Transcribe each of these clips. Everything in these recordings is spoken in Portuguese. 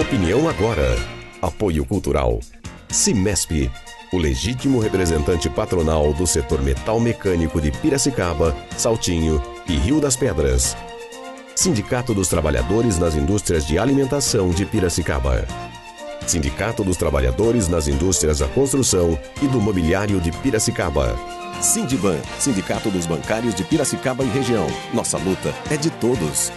Opinião agora. Apoio cultural. Cimesp, o legítimo representante patronal do setor metal mecânico de Piracicaba, Saltinho e Rio das Pedras. Sindicato dos Trabalhadores nas Indústrias de Alimentação de Piracicaba. Sindicato dos Trabalhadores nas Indústrias da Construção e do Mobiliário de Piracicaba. Sindiban, Sindicato dos Bancários de Piracicaba e Região. Nossa luta é de todos.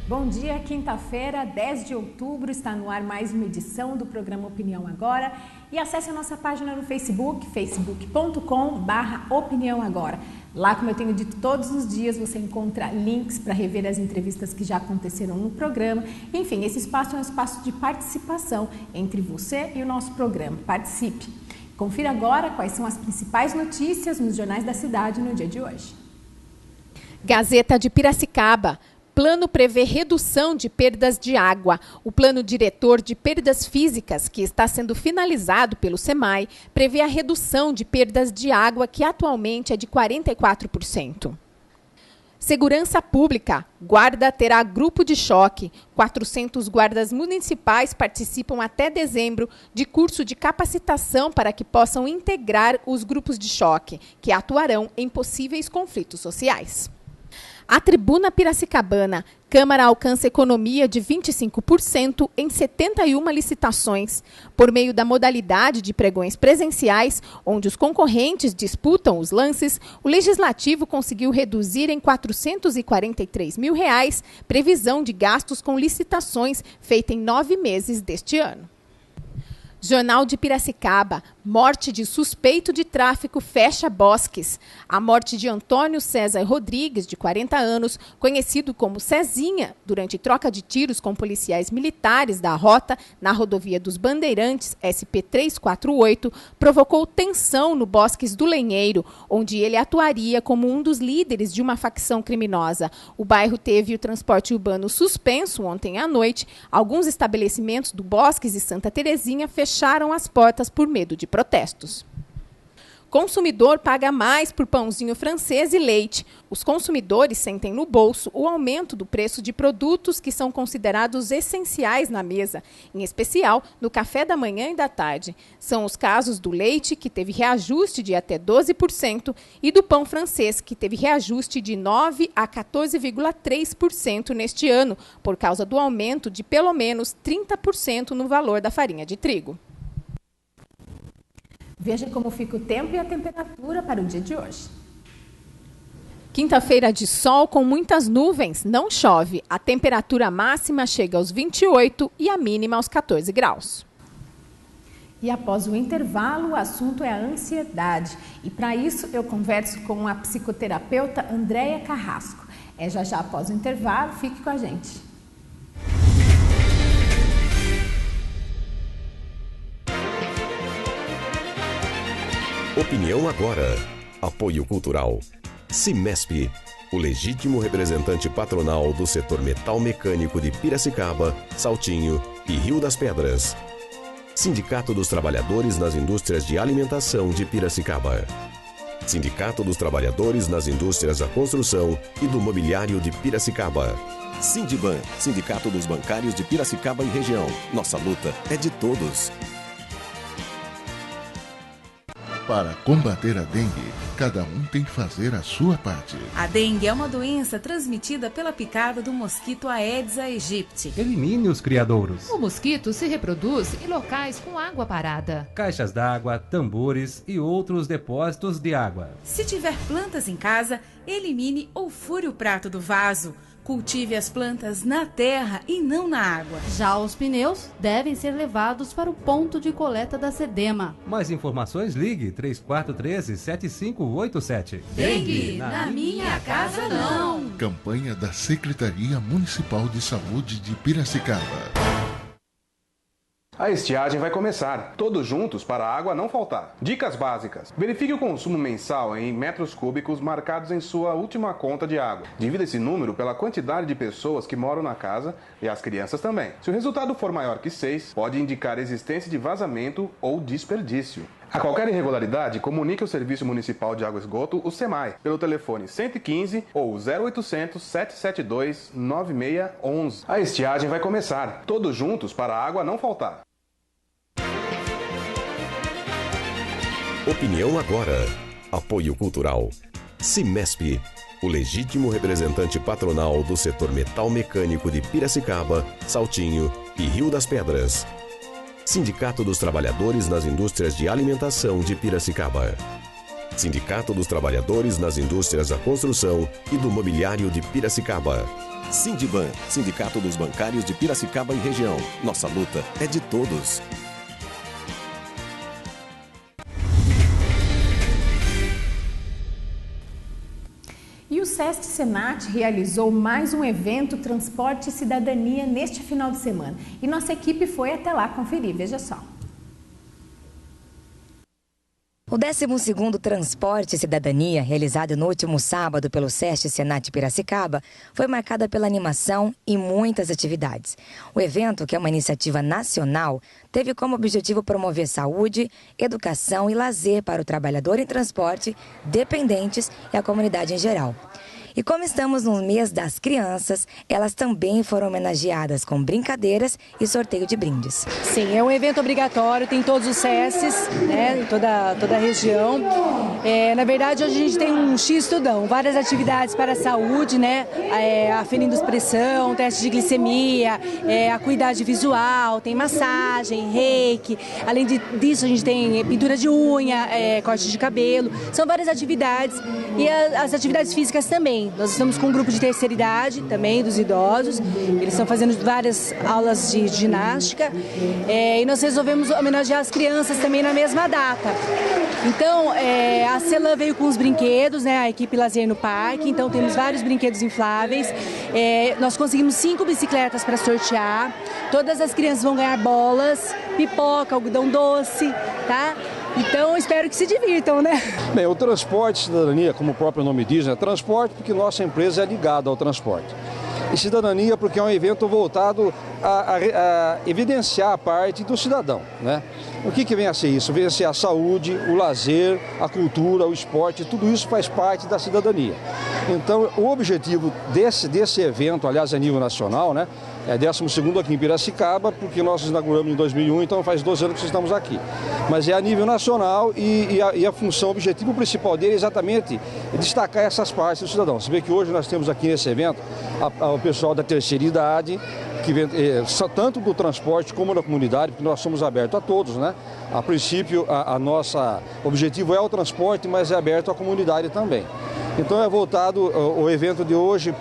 Bom dia, quinta-feira, 10 de outubro, está no ar mais uma edição do programa Opinião Agora e acesse a nossa página no Facebook, facebook.com/Opinião Agora. Lá, como eu tenho dito todos os dias, você encontra links para rever as entrevistas que já aconteceram no programa. Enfim, esse espaço é um espaço de participação entre você e o nosso programa. Participe! Confira agora quais são as principais notícias nos jornais da cidade no dia de hoje. Gazeta de Piracicaba. Plano prevê redução de perdas de água. O plano diretor de perdas físicas, que está sendo finalizado pelo SEMAI, prevê a redução de perdas de água, que atualmente é de 44%. Segurança Pública. Guarda terá grupo de choque. 400 guardas municipais participam até dezembro de curso de capacitação para que possam integrar os grupos de choque, que atuarão em possíveis conflitos sociais. A Tribuna Piracicabana. Câmara alcança economia de 25% em 71 licitações. Por meio da modalidade de pregões presenciais, onde os concorrentes disputam os lances, o Legislativo conseguiu reduzir em R$ 443 mil previsão de gastos com licitações feita em 9 meses deste ano. Jornal de Piracicaba. Morte de suspeito de tráfico fecha bosques. A morte de Antônio César Rodrigues, de 40 anos, conhecido como Cezinha, durante troca de tiros com policiais militares da rota na rodovia dos Bandeirantes, SP-348, provocou tensão no Bosques do Lenheiro, onde ele atuaria como um dos líderes de uma facção criminosa. O bairro teve o transporte urbano suspenso ontem à noite. Alguns estabelecimentos do Bosques e Santa Terezinha fecharam as portas por medo de protestos. Consumidor paga mais por pãozinho francês e leite. Os consumidores sentem no bolso o aumento do preço de produtos que são considerados essenciais na mesa, em especial no café da manhã e da tarde. São os casos do leite, que teve reajuste de até 12%, e do pão francês, que teve reajuste de 9% a 14,3% neste ano, por causa do aumento de pelo menos 30% no valor da farinha de trigo. Veja como fica o tempo e a temperatura para o dia de hoje. Quinta-feira de sol com muitas nuvens, não chove. A temperatura máxima chega aos 28 e a mínima aos 14 graus. E após o intervalo, o assunto é a ansiedade. E para isso eu converso com a psicoterapeuta Andréia Carrasco. É já após o intervalo, fique com a gente. Opinião agora. Apoio cultural. Cimesp, o legítimo representante patronal do setor metal mecânico de Piracicaba, Saltinho e Rio das Pedras. Sindicato dos Trabalhadores nas Indústrias de Alimentação de Piracicaba. Sindicato dos Trabalhadores nas Indústrias da Construção e do Mobiliário de Piracicaba. Sindiban, Sindicato dos Bancários de Piracicaba e Região. Nossa luta é de todos. Para combater a dengue, cada um tem que fazer a sua parte. A dengue é uma doença transmitida pela picada do mosquito Aedes aegypti. Elimine os criadouros. O mosquito se reproduz em locais com água parada. Caixas d'água, tambores e outros depósitos de água. Se tiver plantas em casa, elimine ou fure o prato do vaso. Cultive as plantas na terra e não na água. Já os pneus devem ser levados para o ponto de coleta da SEDEMA. Mais informações, ligue 3413-7587. Dengue, na minha casa não. Campanha da Secretaria Municipal de Saúde de Piracicaba. A estiagem vai começar, todos juntos para a água não faltar. Dicas básicas. Verifique o consumo mensal em metros cúbicos marcados em sua última conta de água. Divida esse número pela quantidade de pessoas que moram na casa e as crianças também. Se o resultado for maior que 6, pode indicar existência de vazamento ou desperdício. A qualquer irregularidade, comunique ao Serviço Municipal de Água e Esgoto, o SEMAI, pelo telefone 115 ou 0800 772 9611. A estiagem vai começar, todos juntos para a água não faltar. Opinião agora. Apoio cultural. Cimesp, o legítimo representante patronal do setor metal mecânico de Piracicaba, Saltinho e Rio das Pedras. Sindicato dos Trabalhadores nas Indústrias de Alimentação de Piracicaba. Sindicato dos Trabalhadores nas Indústrias da Construção e do Mobiliário de Piracicaba. Sindiban, Sindicato dos Bancários de Piracicaba e Região. Nossa luta é de todos. E o SESC Senat realizou mais um evento Transporte e Cidadania neste final de semana. E nossa equipe foi até lá conferir, veja só. O 12º Transporte e Cidadania, realizado no último sábado pelo SESC Senat Piracicaba, foi marcada pela animação e muitas atividades. O evento, que é uma iniciativa nacional, teve como objetivo promover saúde, educação e lazer para o trabalhador em transporte, dependentes e a comunidade em geral. E como estamos no mês das crianças, elas também foram homenageadas com brincadeiras e sorteio de brindes. Sim, é um evento obrigatório, tem todos os SESCs, né, em toda a região. Na verdade, hoje a gente tem um X-Tudão, várias atividades para a saúde, né, aferindo expressão, teste de glicemia, acuidade visual, tem massagem, reiki. Além disso, a gente tem pintura de unha, corte de cabelo. São várias atividades e as atividades físicas também. Nós estamos com um grupo de terceira idade também, dos idosos. Eles estão fazendo várias aulas de ginástica. E nós resolvemos homenagear as crianças também na mesma data. Então, a CELAM veio com os brinquedos, né, a equipe Lazer no Parque. Então, temos vários brinquedos infláveis. Nós conseguimos 5 bicicletas para sortear. Todas as crianças vão ganhar bolas, pipoca, algodão doce, tá? Então, espero que se divirtam, né? Bem, o Transporte e Cidadania, como o próprio nome diz, é transporte porque nossa empresa é ligada ao transporte. E cidadania porque é um evento voltado a evidenciar a parte do cidadão, né? O que vem a ser isso? Vem a ser a saúde, o lazer, a cultura, o esporte, tudo isso faz parte da cidadania. Então, o objetivo desse evento, aliás, a nível nacional, né? É 12º aqui em Piracicaba, porque nós inauguramos em 2001, então faz 12 anos que estamos aqui. Mas é a nível nacional e a função, o objetivo principal dele é exatamente destacar essas partes do cidadão. Você vê que hoje nós temos aqui nesse evento o pessoal da terceira idade, que vem, tanto do transporte como da comunidade, porque nós somos abertos a todos, né? A princípio, nossa objetivo é o transporte, mas é aberto à comunidade também. Então é voltado o evento de hoje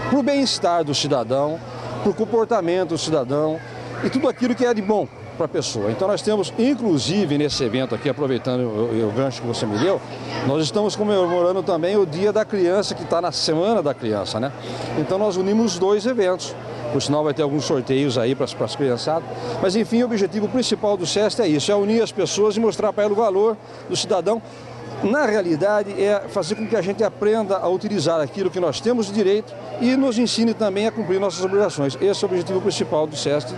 para o bem-estar do cidadão, para o comportamento do cidadão e tudo aquilo que é de bom para a pessoa. Então nós temos, inclusive nesse evento aqui, aproveitando o gancho que você me deu, nós estamos comemorando também o Dia da Criança, que está na Semana da Criança, né? Então nós unimos os dois eventos. Por sinal vai ter alguns sorteios aí para as criançadas. Mas enfim, o objetivo principal do SESC é isso, é unir as pessoas e mostrar para elas o valor do cidadão. Na realidade, é fazer com que a gente aprenda a utilizar aquilo que nós temos de direito e nos ensine também a cumprir nossas obrigações. Esse é o objetivo principal do SESC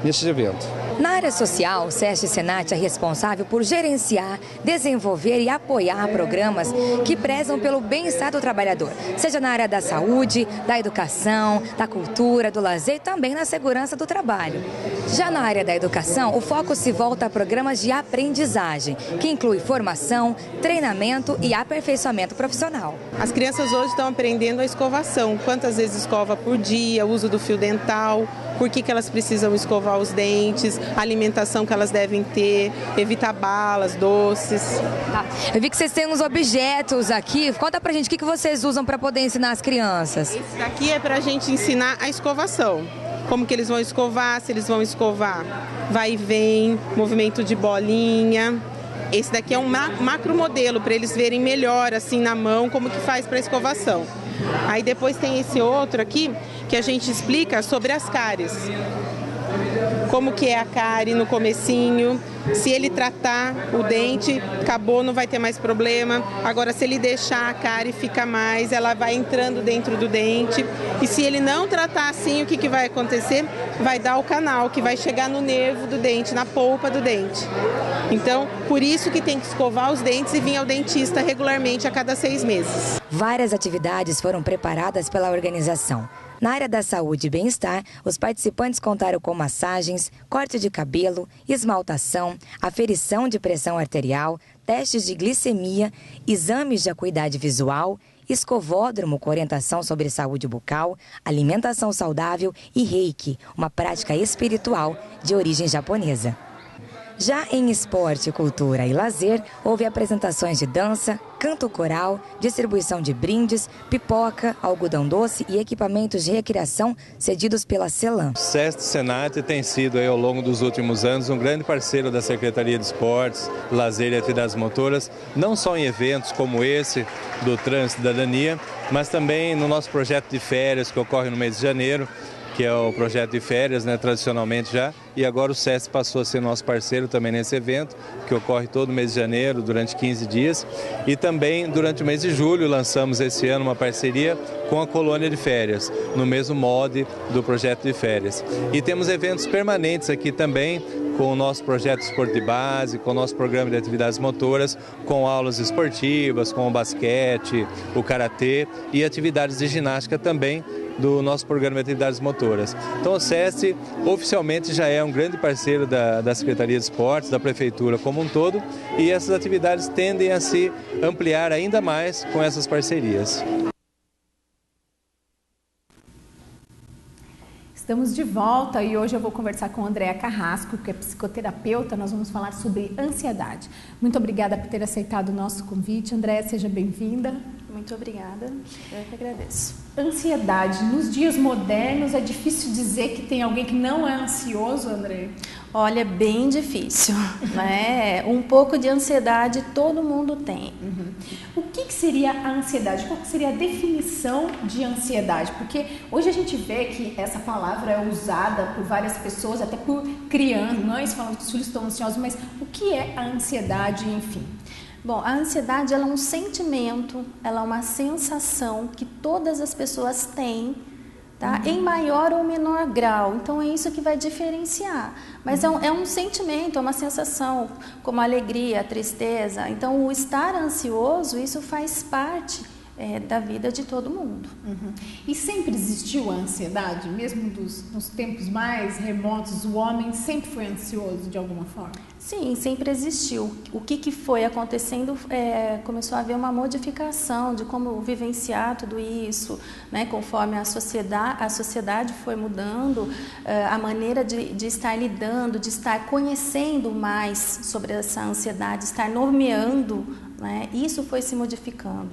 nesse evento. Na área social, o SESC Senat é responsável por gerenciar, desenvolver e apoiar programas que prezam pelo bem-estar do trabalhador, seja na área da saúde, da educação, da cultura, do lazer e também na segurança do trabalho. Já na área da educação, o foco se volta a programas de aprendizagem, que inclui formação, treinamento e aperfeiçoamento profissional. As crianças hoje estão aprendendo a escovação, quantas vezes escova por dia, o uso do fio dental, por que elas precisam escovar os dentes, a alimentação que elas devem ter, evitar balas, doces. Tá. Eu vi que vocês têm uns objetos aqui, conta pra gente o que vocês usam para poder ensinar as crianças. Esse daqui é pra gente ensinar a escovação. Como que eles vão escovar, se eles vão escovar vai e vem, movimento de bolinha. Esse daqui é um macro modelo para eles verem melhor assim na mão como que faz para escovação. Aí depois tem esse outro aqui que a gente explica sobre as cáries. como que é a cárie no comecinho. Se ele tratar o dente, acabou, não vai ter mais problema. Agora, se ele deixar a cárie ficar mais, ela vai entrando dentro do dente. E se ele não tratar assim, o que vai acontecer? Vai dar o canal, que vai chegar no nervo do dente, na polpa do dente. Então, por isso que tem que escovar os dentes e vir ao dentista regularmente a cada 6 meses. Várias atividades foram preparadas pela organização. Na área da saúde e bem-estar, os participantes contaram com massagens, corte de cabelo, esmaltação, aferição de pressão arterial, testes de glicemia, exames de acuidade visual, escovódromo com orientação sobre saúde bucal, alimentação saudável e reiki, uma prática espiritual de origem japonesa. Já em esporte, cultura e lazer, houve apresentações de dança, canto coral, distribuição de brindes, pipoca, algodão doce e equipamentos de recreação cedidos pela Celan. O SESC Senat tem sido, ao longo dos últimos anos, um grande parceiro da Secretaria de Esportes, Lazer e Atividades Motoras, não só em eventos como esse do Trânsito e Cidadania, mas também no nosso projeto de férias que ocorre no mês de janeiro, que é o projeto de férias, tradicionalmente já, e agora o SESC passou a ser nosso parceiro também nesse evento, que ocorre todo mês de janeiro, durante 15 dias, e também durante o mês de julho lançamos esse ano uma parceria com a Colônia de Férias, no mesmo molde do projeto de férias. E temos eventos permanentes aqui também, com o nosso projeto de esporte de base, com o nosso programa de atividades motoras, com aulas esportivas, com o basquete, o karatê e atividades de ginástica também, do nosso programa de atividades motoras. Então o SESC oficialmente já é um grande parceiro da Secretaria de Esportes, da Prefeitura como um todo, e essas atividades tendem a se ampliar ainda mais com essas parcerias. Estamos de volta e hoje eu vou conversar com a Andréa Carrasco, que é psicoterapeuta. Nós vamos falar sobre ansiedade. Muito obrigada por ter aceitado o nosso convite. Andréa, seja bem-vinda. Muito obrigada, eu que agradeço. Ansiedade. Nos dias modernos é difícil dizer que tem alguém que não é ansioso, Andréa? Olha, é bem difícil, né? Um pouco de ansiedade todo mundo tem. O que seria a ansiedade? Qual seria a definição de ansiedade? Porque hoje a gente vê que essa palavra é usada por várias pessoas, até por crianças, mães falando que os filhos estão ansiosos, mas o que é a ansiedade, enfim? Bom, a ansiedade ela é um sentimento, ela é uma sensação que todas as pessoas têm, tá? Em maior ou menor grau. Então é isso que vai diferenciar. Mas é um sentimento, é uma sensação, como a alegria, a tristeza. Então o estar ansioso, isso faz parte da vida de todo mundo. E sempre existiu a ansiedade? Mesmo nos tempos mais remotos, o homem sempre foi ansioso de alguma forma? Sim, sempre existiu. O que foi acontecendo, começou a haver uma modificação de como vivenciar tudo isso, né? Conforme a sociedade foi mudando, a maneira de estar lidando, de estar conhecendo mais sobre essa ansiedade, estar nomeando, né? Isso foi se modificando.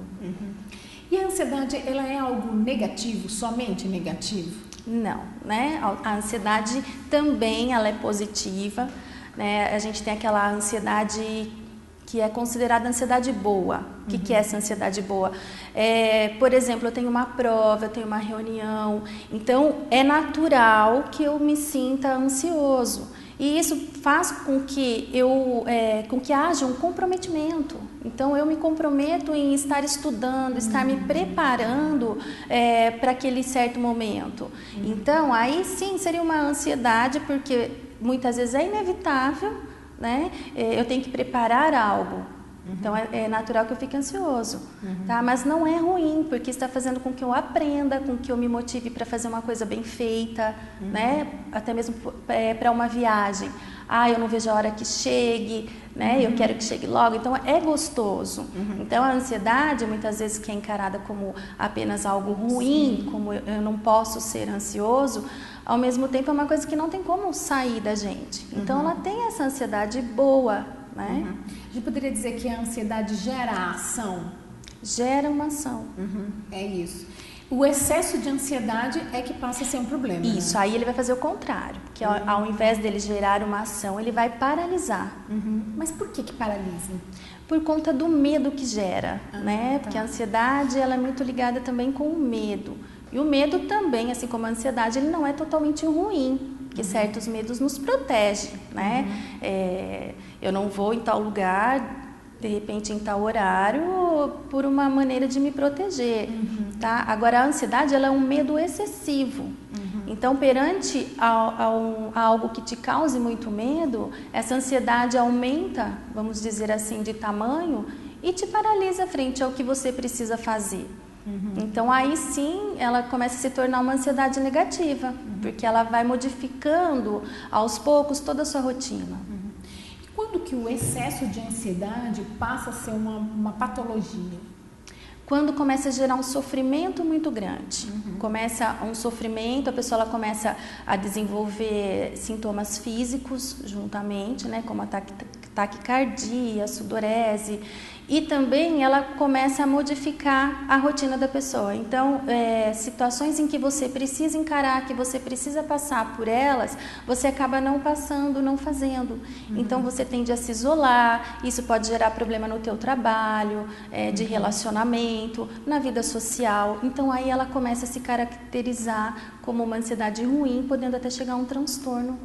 E a ansiedade, ela é algo negativo, somente negativo? Não, né? A ansiedade também ela é positiva, né? A gente tem aquela ansiedade que é considerada ansiedade boa. O que é essa ansiedade boa? Por exemplo, eu tenho uma prova, eu tenho uma reunião, então é natural que eu me sinta ansioso. E isso faz com que haja um comprometimento. Então, eu me comprometo em estar estudando, estar me preparando para aquele certo momento. Então, aí sim seria uma ansiedade, porque muitas vezes é inevitável, né? Eu tenho que preparar algo. Então, é natural que eu fique ansioso, tá? Mas não é ruim, porque está fazendo com que eu aprenda, com que eu me motive para fazer uma coisa bem feita, né? Até mesmo para uma viagem. Eu não vejo a hora que chegue, né? Eu quero que chegue logo. Então, é gostoso. Então, a ansiedade, muitas vezes, que é encarada como apenas algo ruim, como eu não posso ser ansioso, ao mesmo tempo é uma coisa que não tem como sair da gente. Então, ela tem essa ansiedade boa, né? A gente poderia dizer que a ansiedade gera a ação? Gera uma ação. É isso. O excesso de ansiedade é que passa a ser um problema. Isso, aí ele vai fazer o contrário. Porque ao invés dele gerar uma ação, ele vai paralisar. Mas por que paralisa? Por conta do medo que gera, né? Porque a ansiedade ela é muito ligada também com o medo. E o medo também, assim como a ansiedade, ele não é totalmente ruim. porque certos medos nos protegem, né? Eu não vou em tal lugar, de repente em tal horário, por uma maneira de me proteger, tá? Agora, a ansiedade, ela é um medo excessivo. Então, perante a algo que te cause muito medo, essa ansiedade aumenta, vamos dizer assim, de tamanho e te paralisa frente ao que você precisa fazer. Então, aí sim, ela começa a se tornar uma ansiedade negativa, porque ela vai modificando, aos poucos, toda a sua rotina. E quando que o excesso de ansiedade passa a ser uma patologia? Quando começa a gerar um sofrimento muito grande. Começa um sofrimento, a pessoa ela começa a desenvolver sintomas físicos juntamente, né, como a taquicardia, sudorese, e também ela começa a modificar a rotina da pessoa. Então, situações em que você precisa encarar, que você precisa passar por elas, você acaba não passando, não fazendo. Então, você tende a se isolar, isso pode gerar problema no teu trabalho, de relacionamento, na vida social. Então, aí ela começa a se caracterizar como uma ansiedade ruim, podendo até chegar a um transtorno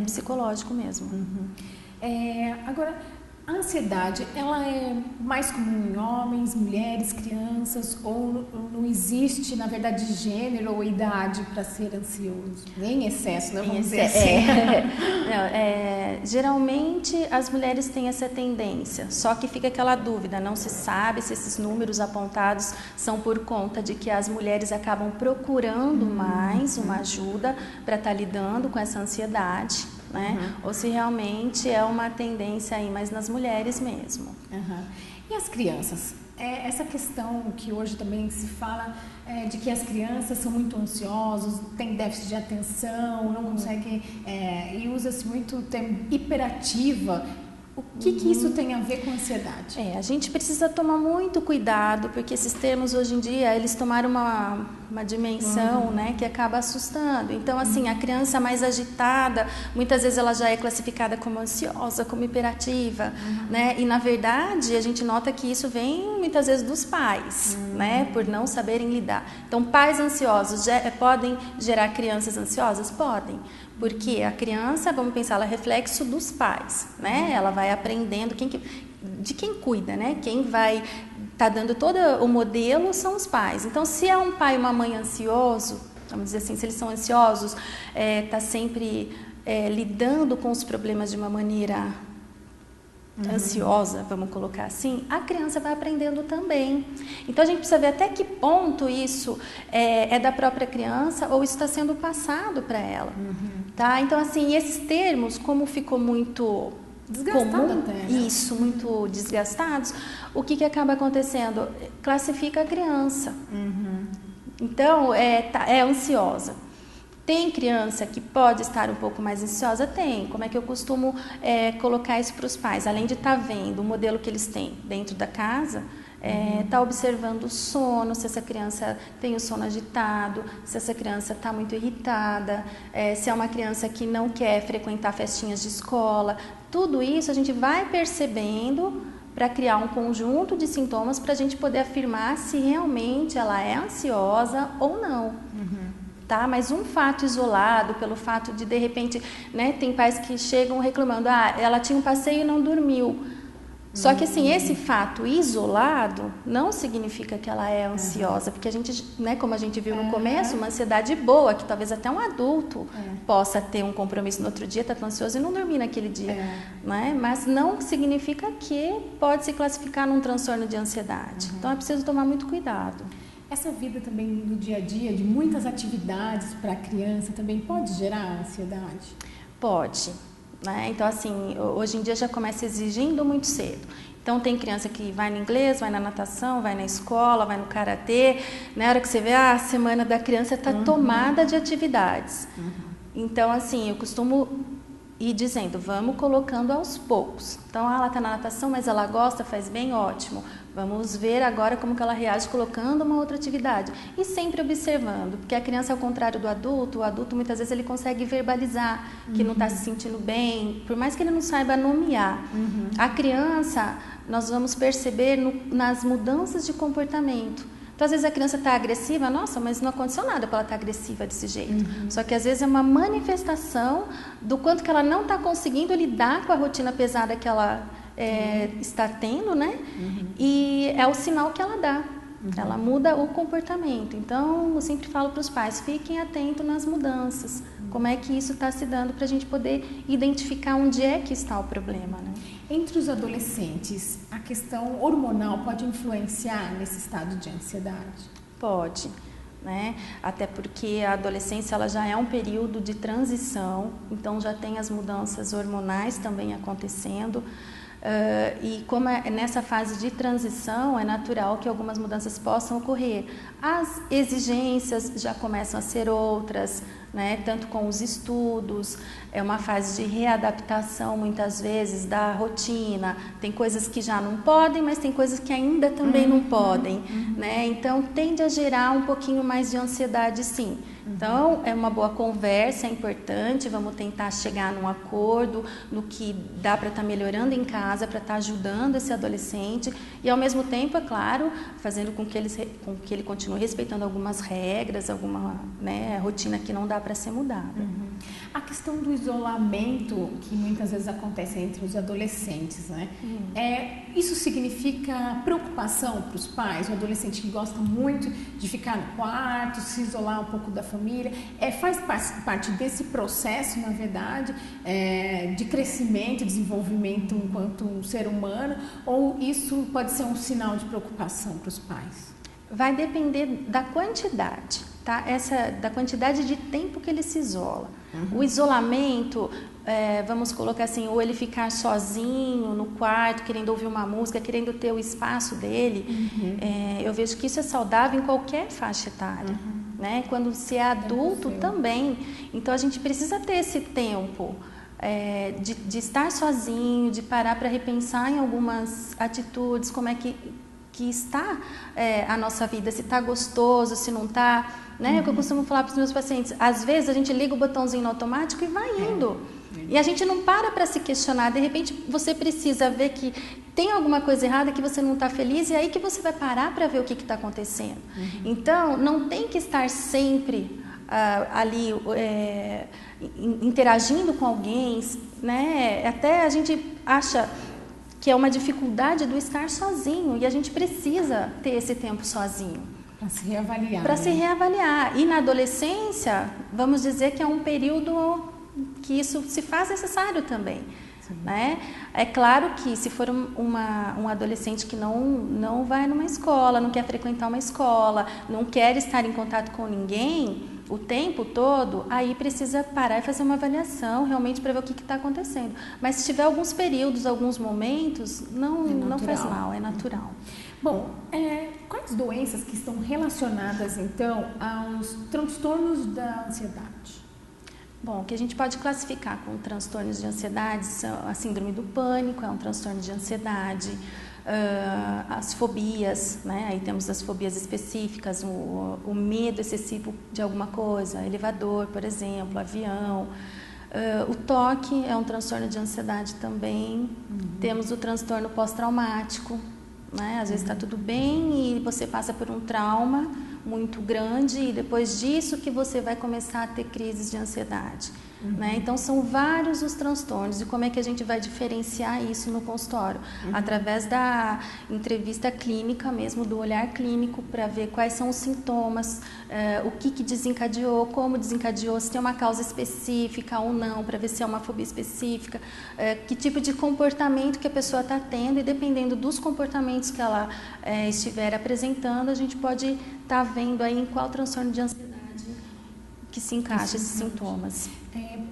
psicológico mesmo. Agora, a ansiedade, ela é mais comum em homens, mulheres, crianças, ou não existe, na verdade, gênero ou idade para ser ansioso? Nem excesso, né? Vamos dizer assim. Geralmente, as mulheres têm essa tendência, só que fica aquela dúvida, não se sabe se esses números apontados são por conta de que as mulheres acabam procurando mais uma ajuda para estar lidando com essa ansiedade. Né? Ou se realmente é uma tendência aí mais nas mulheres mesmo. E as crianças? Essa questão que hoje também se fala de que as crianças são muito ansiosas, têm déficit de atenção, não conseguem, e usa-se muito o termo hiperativa. O que isso tem a ver com ansiedade? A gente precisa tomar muito cuidado, porque esses termos hoje em dia, eles tomaram uma dimensão, né, que acaba assustando. Então, assim, a criança mais agitada, muitas vezes ela já é classificada como ansiosa, como hiperativa, né? E, na verdade, a gente nota que isso vem, muitas vezes, dos pais, né, por não saberem lidar. Então, pais ansiosos podem gerar crianças ansiosas? Podem. Porque a criança, vamos pensar, ela é reflexo dos pais, né? Ela vai aprendendo de quem cuida, né? Quem vai estar dando todo o modelo são os pais. Então, se é um pai e uma mãe ansioso, vamos dizer assim, se eles são ansiosos, está sempre lidando com os problemas de uma maneira ansiosa, vamos colocar assim, a criança vai aprendendo também. Então, a gente precisa ver até que ponto isso é da própria criança ou isso está sendo passado para ela. Tá? Então, assim, esses termos, como ficou muito comum, isso, muito desgastados, o que acaba acontecendo? Classifica a criança. Então, é ansiosa. Tem criança que pode estar um pouco mais ansiosa? Tem. Como é que eu costumo colocar isso para os pais? Além de estar vendo o modelo que eles têm dentro da casa, estar observando o sono, se essa criança tem o sono agitado, se essa criança está muito irritada, se é uma criança que não quer frequentar festinhas de escola. Tudo isso a gente vai percebendo para criar um conjunto de sintomas para a gente poder afirmar se realmente ela é ansiosa ou não. Tá? Mas um fato isolado, pelo fato de repente, né, tem pais que chegam reclamando, ela tinha um passeio e não dormiu. Só que assim, esse fato isolado não significa que ela é ansiosa, porque a gente, né, como a gente viu no começo, uma ansiedade boa, que talvez até um adulto possa ter um compromisso no outro dia, tá tão ansioso e não dormir naquele dia. Né? Mas não significa que pode se classificar num transtorno de ansiedade. Então é preciso tomar muito cuidado. Essa vida também no dia a dia, de muitas atividades para a criança, também pode gerar ansiedade? Pode. Né? Então, assim, hoje em dia já começa exigindo muito cedo. Então, tem criança que vai no inglês, vai na natação, vai na escola, vai no karatê. Na hora que você vê, a semana da criança está tomada de atividades. Então, assim, eu costumo ir dizendo, vamos colocando aos poucos. Então, ela está na natação, mas ela gosta, faz bem, ótimo. Vamos ver agora como que ela reage colocando uma outra atividade. E sempre observando, porque a criança, ao contrário do adulto, o adulto muitas vezes ele consegue verbalizar que não está se sentindo bem, por mais que ele não saiba nomear. A criança, nós vamos perceber nas mudanças de comportamento. Então, às vezes a criança está agressiva, nossa, mas não aconteceu nada para ela estar agressiva desse jeito. Só que às vezes é uma manifestação do quanto que ela não está conseguindo lidar com a rotina pesada que ela está tendo, né? E é o sinal que ela dá. Ela muda o comportamento. Então, eu sempre falo para os pais, fiquem atentos nas mudanças. Como é que isso está se dando para a gente poder identificar onde é que está o problema, né? Entre os adolescentes, a questão hormonal pode influenciar nesse estado de ansiedade? Pode, né? Até porque a adolescência ela já é um período de transição, então já tem as mudanças hormonais também acontecendo. E como é nessa fase de transição, é natural que algumas mudanças possam ocorrer. As exigências já começam a ser outras, né? Tanto com os estudos, é uma fase de readaptação muitas vezes da rotina. Tem coisas que já não podem, mas tem coisas que ainda também não podem, né? Então tende a gerar um pouquinho mais de ansiedade, sim. Então, é uma boa conversa, é importante, vamos tentar chegar num acordo no que dá para estar melhorando em casa, para estar ajudando esse adolescente e, ao mesmo tempo, é claro, fazendo com que ele continue respeitando algumas regras, alguma, né, rotina que não dá para ser mudada. A questão do isolamento, que muitas vezes acontece entre os adolescentes, né? Isso significa preocupação para os pais? O adolescente que gosta muito de ficar no quarto, se isolar um pouco da família, faz parte desse processo, na verdade, de crescimento e desenvolvimento enquanto um ser humano, ou isso pode ser um sinal de preocupação para os pais? Vai depender da quantidade, tá? Da quantidade de tempo que ele se isola. O isolamento, vamos colocar assim, ou ele ficar sozinho no quarto, querendo ouvir uma música, querendo ter o espaço dele, eu vejo que isso é saudável em qualquer faixa etária. Né? Quando se é adulto também. Então, a gente precisa ter esse tempo de estar sozinho, de parar para repensar em algumas atitudes, como é que está a nossa vida, se está gostoso, se não está. Né? É o que eu costumo falar para os meus pacientes. Às vezes, a gente liga o botãozinho no automático e vai indo. E a gente não para se questionar. De repente, você precisa ver que tem alguma coisa errada, que você não está feliz, e é aí que você vai parar para ver o que está acontecendo. Então, não tem que estar sempre ali interagindo com alguém, né? Até a gente acha que é uma dificuldade do estar sozinho, e a gente precisa ter esse tempo sozinho. Para se reavaliar. Para se reavaliar. E na adolescência, vamos dizer que é um período que isso se faz necessário também. Né? É claro que se for um adolescente que não vai numa escola, não quer frequentar uma escola, não quer estar em contato com ninguém o tempo todo, aí precisa parar e fazer uma avaliação realmente para ver o que está acontecendo. Mas se tiver alguns períodos, alguns momentos, não faz mal, é natural. Bom, quais doenças que estão relacionadas então aos transtornos da ansiedade? Bom, o que a gente pode classificar com transtornos de ansiedade são a síndrome do pânico, é um transtorno de ansiedade, as fobias, né? Aí temos as fobias específicas, o medo excessivo de alguma coisa, elevador, por exemplo, avião. O toque é um transtorno de ansiedade também. Temos o transtorno pós-traumático, né? Às vezes está tudo bem e você passa por um trauma muito grande e depois disso que você vai começar a ter crises de ansiedade. Né? Então, são vários os transtornos. E como é que a gente vai diferenciar isso no consultório? Através da entrevista clínica mesmo, do olhar clínico, para ver quais são os sintomas, o que desencadeou, como desencadeou, se tem uma causa específica ou não, para ver se é uma fobia específica, que tipo de comportamento que a pessoa está tendo, e dependendo dos comportamentos que ela estiver apresentando, a gente pode estar vendo aí em qual transtorno de ansiedade que se encaixa esses sintomas.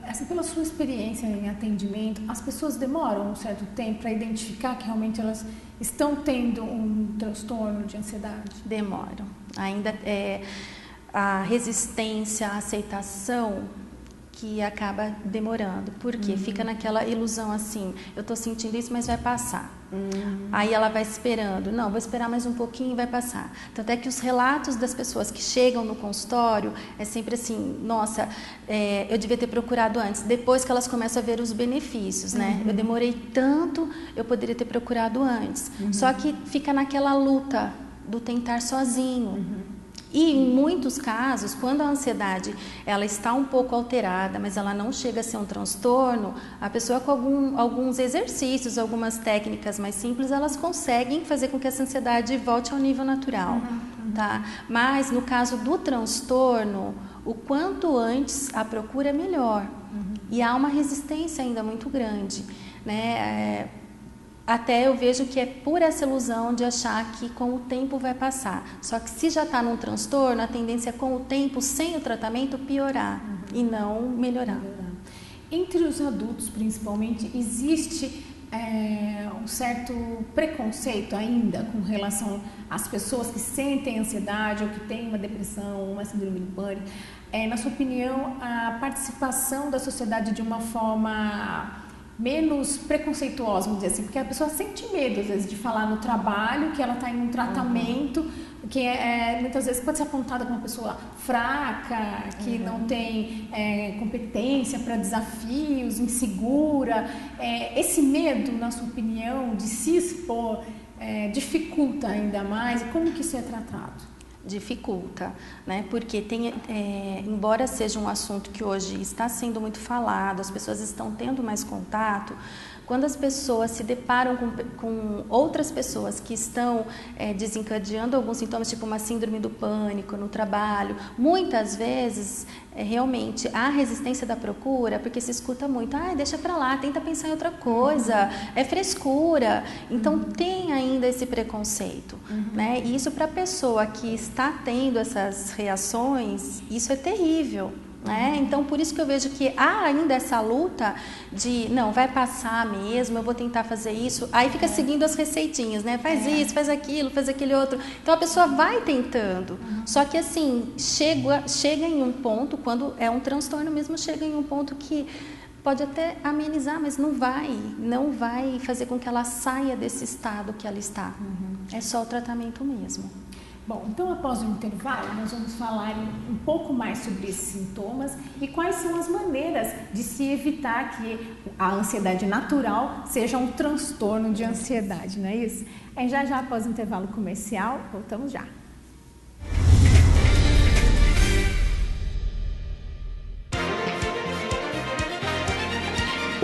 Assim, pela sua experiência em atendimento, as pessoas demoram um certo tempo para identificar que realmente elas estão tendo um transtorno de ansiedade? Demoram. Ainda a resistência, a aceitação que acaba demorando. Por quê? Fica naquela ilusão assim, eu estou sentindo isso, mas vai passar. Aí ela vai esperando, não, vou esperar mais um pouquinho e vai passar. Tanto é que os relatos das pessoas que chegam no consultório é sempre assim, nossa, eu devia ter procurado antes, depois que elas começam a ver os benefícios, né? Eu demorei tanto, eu poderia ter procurado antes. Só que fica naquela luta, do tentar sozinho. E em muitos casos, quando a ansiedade ela está um pouco alterada, mas ela não chega a ser um transtorno, a pessoa com alguns exercícios, algumas técnicas mais simples, elas conseguem fazer com que essa ansiedade volte ao nível natural. Tá? Mas no caso do transtorno, o quanto antes a procura é melhor. E há uma resistência ainda muito grande, né? Até eu vejo que é por essa ilusão de achar que com o tempo vai passar. Só que se já está num transtorno, a tendência é com o tempo, sem o tratamento, piorar e não melhorar. Entre os adultos, principalmente, existe um certo preconceito ainda com relação às pessoas que sentem ansiedade ou que têm uma depressão, uma síndrome do pânico. Na sua opinião, a participação da sociedade de uma forma menos preconceituosa, vamos dizer assim, porque a pessoa sente medo, às vezes, de falar no trabalho, que ela está em um tratamento, que muitas vezes pode ser apontada como uma pessoa fraca, que não tem competência para desafios, insegura. Esse medo, na sua opinião, de se expor, dificulta ainda mais? E como que isso é tratado? Dificulta, né? Porque embora seja um assunto que hoje está sendo muito falado, as pessoas estão tendo mais contato, quando as pessoas se deparam com outras pessoas que estão desencadeando alguns sintomas, tipo uma síndrome do pânico no trabalho, muitas vezes realmente há resistência da procura, porque se escuta muito, deixa pra lá, tenta pensar em outra coisa, é frescura. Então tem ainda esse preconceito, né? E isso para a pessoa que está tendo essas reações, isso é terrível. Então, por isso que eu vejo que há ainda essa luta de, não, vai passar mesmo, eu vou tentar fazer isso. Aí fica seguindo as receitinhas, né? Faz isso, faz aquele outro. Então, a pessoa vai tentando. Só que, assim, chega em um ponto, quando é um transtorno mesmo, chega em um ponto que pode até amenizar, mas não vai fazer com que ela saia desse estado que ela está. É só o tratamento mesmo. Bom, então após o intervalo nós vamos falar um pouco mais sobre esses sintomas e quais são as maneiras de se evitar que a ansiedade natural seja um transtorno de ansiedade, não é isso? Já após o intervalo comercial, voltamos já.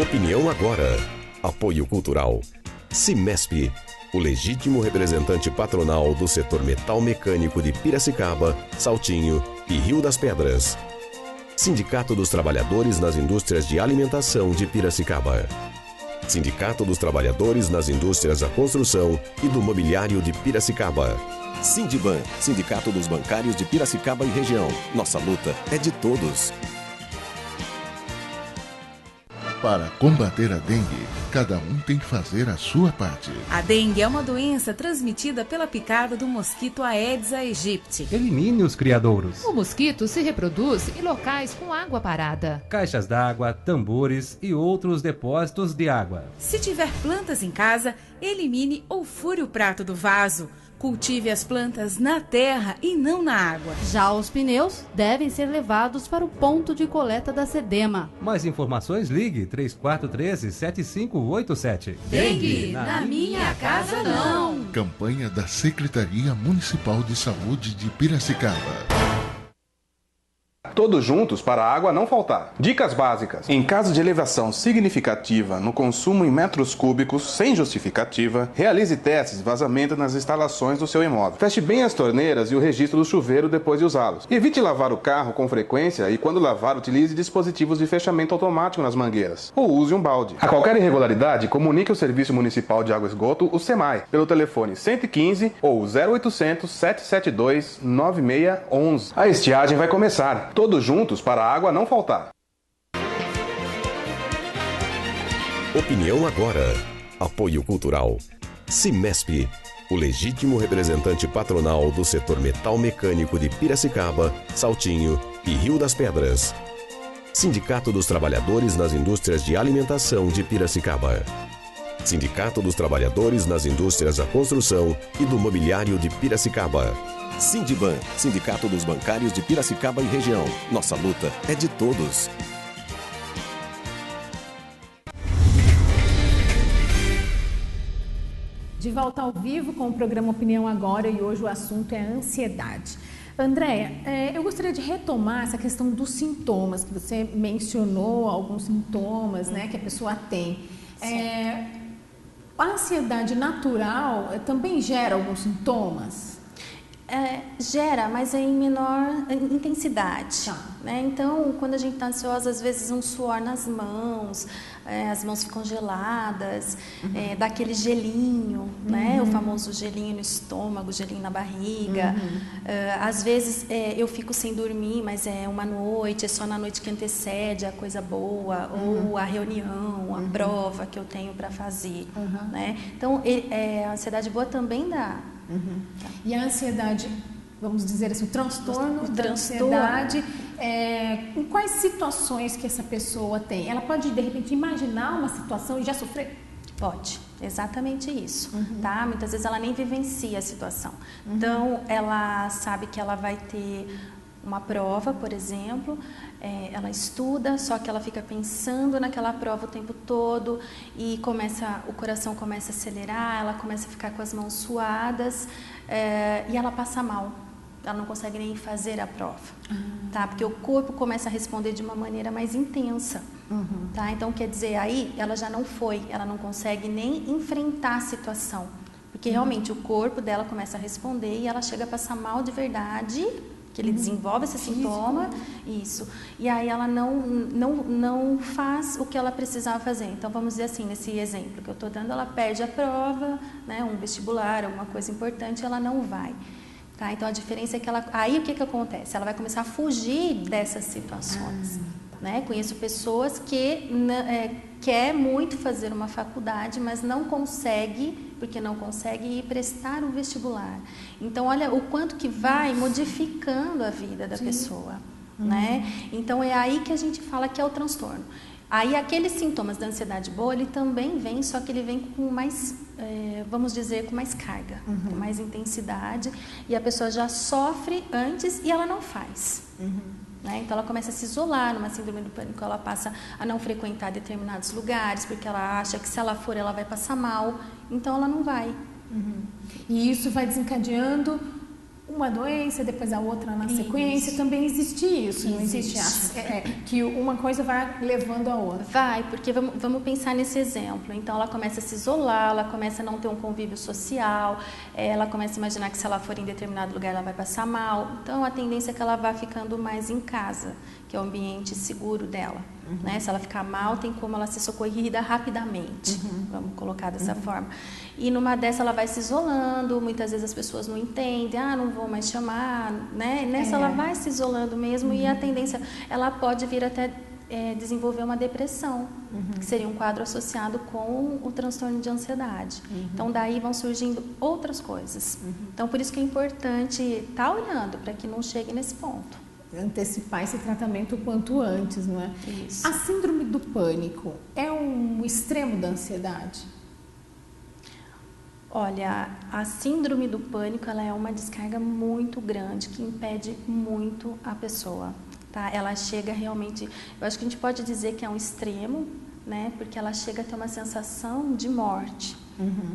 Opinião agora. Apoio cultural. Cimesp, o legítimo representante patronal do setor metal mecânico de Piracicaba, Saltinho e Rio das Pedras. Sindicato dos Trabalhadores nas Indústrias de Alimentação de Piracicaba. Sindicato dos Trabalhadores nas Indústrias da Construção e do Mobiliário de Piracicaba. Sindiban, Sindicato dos Bancários de Piracicaba e região. Nossa luta é de todos. Para combater a dengue, cada um tem que fazer a sua parte. A dengue é uma doença transmitida pela picada do mosquito Aedes aegypti. Elimine os criadouros. O mosquito se reproduz em locais com água parada. Caixas d'água, tambores e outros depósitos de água. Se tiver plantas em casa, elimine ou fure o prato do vaso. Cultive as plantas na terra e não na água. Já os pneus devem ser levados para o ponto de coleta da SEDEMA. Mais informações, ligue 3413-7587. Dengue na minha casa não. Campanha da Secretaria Municipal de Saúde de Piracicaba. Todos juntos para a água não faltar. Dicas básicas. Em caso de elevação significativa no consumo em metros cúbicos sem justificativa, realize testes de vazamento nas instalações do seu imóvel. Feche bem as torneiras e o registro do chuveiro depois de usá-los. Evite lavar o carro com frequência e, quando lavar, utilize dispositivos de fechamento automático nas mangueiras. Ou use um balde. A qualquer irregularidade, comunique ao Serviço Municipal de Água e Esgoto, o SEMAI, pelo telefone 115 ou 0800 772 9611. A estiagem vai começar. Todos juntos para a água não faltar. Opinião agora. Apoio cultural. Cimesp, o legítimo representante patronal do setor metal mecânico de Piracicaba, Saltinho e Rio das Pedras. Sindicato dos Trabalhadores nas Indústrias de Alimentação de Piracicaba. Sindicato dos Trabalhadores nas Indústrias da Construção e do Mobiliário de Piracicaba. Sindiban, Sindicato dos Bancários de Piracicaba e região. Nossa luta é de todos. De De volta ao vivo com o programa Opinião Agora e hoje o assunto é a ansiedade. Andréia, eu gostaria de retomar essa questão dos sintomas, que você mencionou alguns sintomas, né, que a pessoa tem. A ansiedade natural também gera alguns sintomas? Gera, mas em menor intensidade. Tá. Né? Então, quando a gente está ansiosa, às vezes um suor nas mãos, as mãos ficam geladas, dá aquele gelinho, né? O famoso gelinho no estômago, gelinho na barriga. Às vezes eu fico sem dormir, mas é uma noite, é só na noite que antecede a coisa boa, ou a reunião, a prova que eu tenho para fazer. Né? Então, a ansiedade boa também dá. Tá. E a ansiedade, vamos dizer assim, o transtorno da ansiedade, em quais situações que essa pessoa tem? Ela pode, de repente, imaginar uma situação e já sofrer? Pode, exatamente isso. Tá? Muitas vezes ela nem vivencia a situação. Então, ela sabe que ela vai ter uma prova, por exemplo, ela estuda, só que ela fica pensando naquela prova o tempo todo e o coração começa a acelerar, ela começa a ficar com as mãos suadas e ela passa mal. Ela não consegue nem fazer a prova, tá? Porque o corpo começa a responder de uma maneira mais intensa, tá? Então, quer dizer, aí ela já não foi, ela não consegue nem enfrentar a situação, porque realmente o corpo dela começa a responder e ela chega a passar mal de verdade, que ele desenvolve esse sintoma, isso. E aí ela não faz o que ela precisava fazer. Então, vamos dizer assim, nesse exemplo que eu estou dando, ela perde a prova, né, um vestibular, alguma coisa importante, ela não vai. Tá? Então, a diferença é que aí o que acontece? Ela vai começar a fugir dessas situações. Né? Conheço pessoas que quer muito fazer uma faculdade, mas não consegue, porque não consegue ir prestar um vestibular. Então, olha o quanto que vai modificando a vida da pessoa. Né? Então, é aí que a gente fala que é o transtorno. Aí, aqueles sintomas da ansiedade boa, ele também vem, só que ele vem com mais, vamos dizer, com mais carga, com mais intensidade, e a pessoa já sofre antes e ela não faz. Né? Então, ela começa a se isolar numa síndrome do pânico, ela passa a não frequentar determinados lugares, porque ela acha que se ela for, ela vai passar mal, então ela não vai. E isso vai desencadeando uma doença, depois a outra na sequência. Também existe isso, não existe que uma coisa vai levando a outra. Vai, porque vamos pensar nesse exemplo. Então, ela começa a se isolar, ela começa a não ter um convívio social, ela começa a imaginar que se ela for em determinado lugar, ela vai passar mal. Então, a tendência é que ela vá ficando mais em casa, que é o ambiente seguro dela. Né? Se ela ficar mal, tem como ela ser socorrida rapidamente, vamos colocar dessa forma. E numa dessa ela vai se isolando, muitas vezes as pessoas não entendem, não vou mais chamar, né? Nessa ela vai se isolando mesmo e a tendência, ela pode vir até desenvolver uma depressão, que seria um quadro associado com o transtorno de ansiedade. Então, daí vão surgindo outras coisas. Então, por isso que é importante estar olhando para que não chegue nesse ponto. Antecipar esse tratamento o quanto antes, não é? Isso. A síndrome do pânico é um extremo da ansiedade? Olha, a síndrome do pânico, ela é uma descarga muito grande que impede muito a pessoa, tá? Ela chega realmente, eu acho que a gente pode dizer que é um extremo, né? Porque ela chega a ter uma sensação de morte,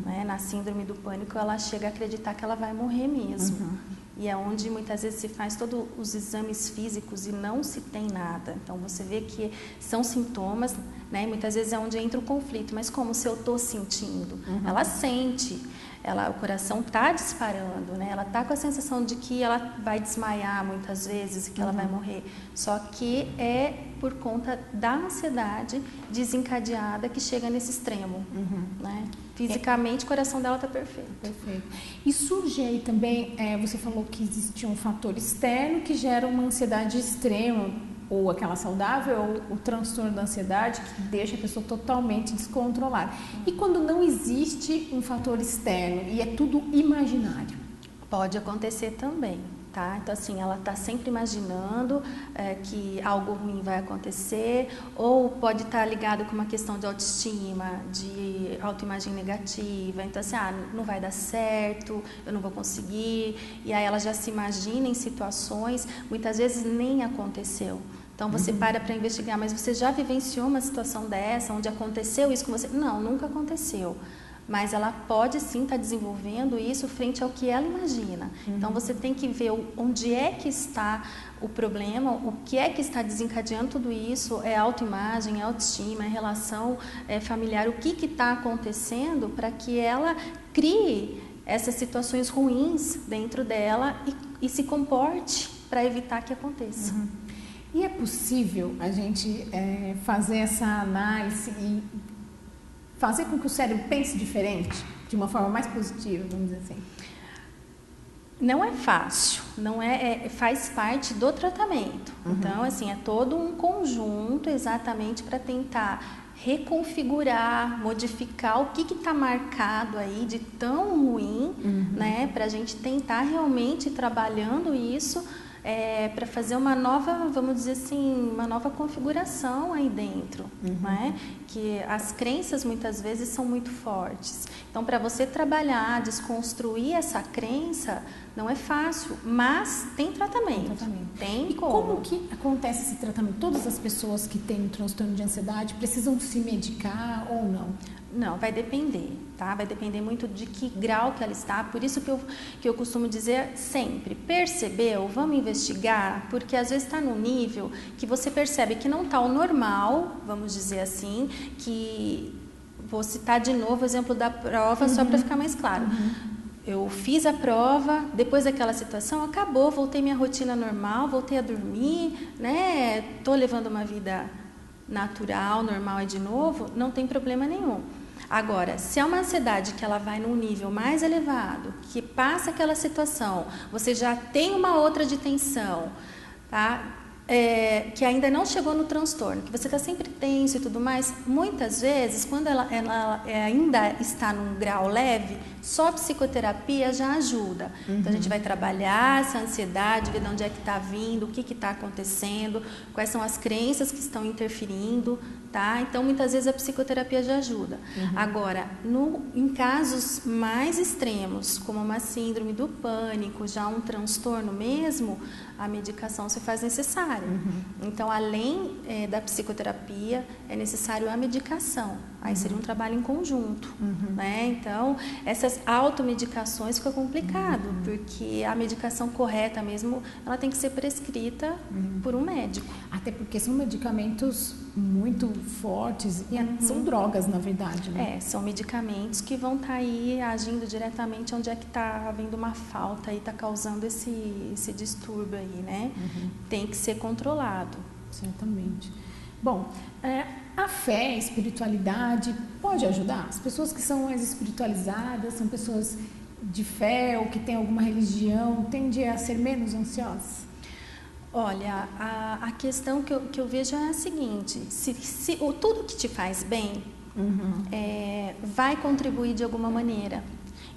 né? Na síndrome do pânico, ela chega a acreditar que ela vai morrer mesmo. E é onde muitas vezes se faz todos os exames físicos e não se tem nada. Então, você vê que são sintomas, né? Muitas vezes é onde entra o conflito. Mas como se eu estou sentindo? Ela sente, o coração está disparando, né? Ela está com a sensação de que ela vai desmaiar muitas vezes e que ela vai morrer. Só que é por conta da ansiedade desencadeada que chega nesse extremo, né? Fisicamente, o coração dela está perfeito. E surge aí também, você falou que existe um fator externo que gera uma ansiedade extrema, ou aquela saudável, ou o transtorno da ansiedade, que deixa a pessoa totalmente descontrolada. E quando não existe um fator externo e é tudo imaginário? Pode acontecer também. Tá? Então, assim, ela está sempre imaginando que algo ruim vai acontecer, ou pode estar ligado com uma questão de autoestima, de autoimagem negativa. Então, assim, não vai dar certo, eu não vou conseguir. E aí ela já se imagina em situações, muitas vezes nem aconteceu. Então, você para investigar, mas você já vivenciou uma situação dessa, onde aconteceu isso com você? Não, nunca aconteceu. mas ela pode sim estar desenvolvendo isso frente ao que ela imagina. Então você tem que ver onde é que está o problema, o que é que está desencadeando tudo isso, é autoimagem, é autoestima, é relação familiar, o que está acontecendo para que ela crie essas situações ruins dentro dela e se comporte para evitar que aconteça. E é possível a gente fazer essa análise e fazer com que o cérebro pense diferente, de uma forma mais positiva, vamos dizer assim? Não é fácil, faz parte do tratamento. Então, assim, é todo um conjunto exatamente para tentar reconfigurar, modificar o que está marcado aí de tão ruim, né? Para a gente tentar realmente ir trabalhando isso para fazer uma nova, vamos dizer assim, uma nova configuração aí dentro, né? Que as crenças muitas vezes são muito fortes. Então, para você trabalhar, desconstruir essa crença, não é fácil, mas tem tratamento. Tem como que acontece esse tratamento? Todas as pessoas que têm um transtorno de ansiedade precisam se medicar ou não? Não, vai depender, tá? Vai depender muito de que grau que ela está. Por isso que eu costumo dizer sempre, percebeu, vamos investigar, porque às vezes está num nível que você percebe que não está o normal, vamos dizer assim, que vou citar de novo o exemplo da prova só para ficar mais claro. Eu fiz a prova, depois daquela situação, acabou, voltei minha rotina normal, voltei a dormir, né? Tô levando uma vida natural, normal de novo, não tem problema nenhum. Agora, se é uma ansiedade que ela vai num nível mais elevado, que passa aquela situação, você já tem uma outra de tensão, tá? Que ainda não chegou no transtorno, que você está sempre tenso e tudo mais, muitas vezes, quando ela ainda está num grau leve, só a psicoterapia já ajuda. Então, a gente vai trabalhar essa ansiedade, ver de onde é que está vindo, o que está acontecendo, quais são as crenças que estão interferindo, tá? Então, muitas vezes a psicoterapia já ajuda. Agora, em casos mais extremos, como uma síndrome do pânico, já um transtorno mesmo, a medicação se faz necessária. Então, além da psicoterapia, é necessário a medicação. Aí seria um trabalho em conjunto, né? Então, essas automedicações fica complicado, porque a medicação correta mesmo, ela tem que ser prescrita por um médico. Até porque são medicamentos muito fortes e são drogas, na verdade, né? São medicamentos que vão estar aí agindo diretamente onde é que está havendo uma falta e está causando esse distúrbio aí, né? Tem que ser controlado. Certamente. Bom, a fé, a espiritualidade pode ajudar? As pessoas que são mais espiritualizadas, são pessoas de fé ou que têm alguma religião, tendem a ser menos ansiosas? Olha, a questão que eu vejo é a seguinte, se tudo que te faz bem vai contribuir de alguma maneira.